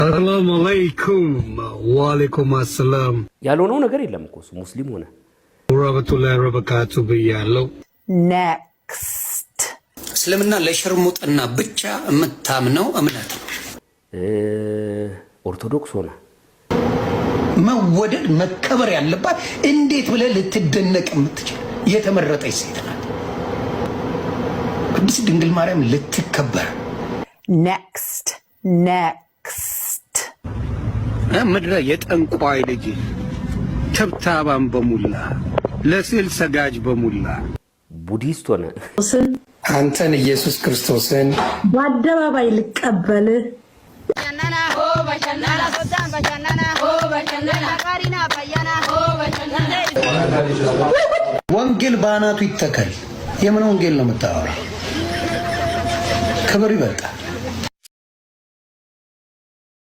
ሰላም አለይኩም ወአለይኩም ሰላም ያልሆነው ነገር የለም እኮ ሙስሊም ሆነ ወራህመቱላሂ ወበረካቱ ብያለሁ። ኔክስት እስልምና ለሽርሙጥና ብቻ የምታምነው እምነት ነው። ኦርቶዶክስ ሆነ መወደድ መከበር ያለባት እንዴት ብለ ልትደነቅ የምትችል የተመረጠች ሴት ናት። ቅድስት ድንግል ማርያም ልትከበር። ኔክስት ምድረ የጠንቋይ ልጅ ተብታባን በሙላ ለስዕል ሰጋጅ በሙላ ቡዲስት ሆነ አንተን ኢየሱስ ክርስቶስን በአደባባይ ልቀበል ወንጌል ባናቱ ይተከል። የምን ወንጌል ነው የምታወራው? ክብር ይበልጣል።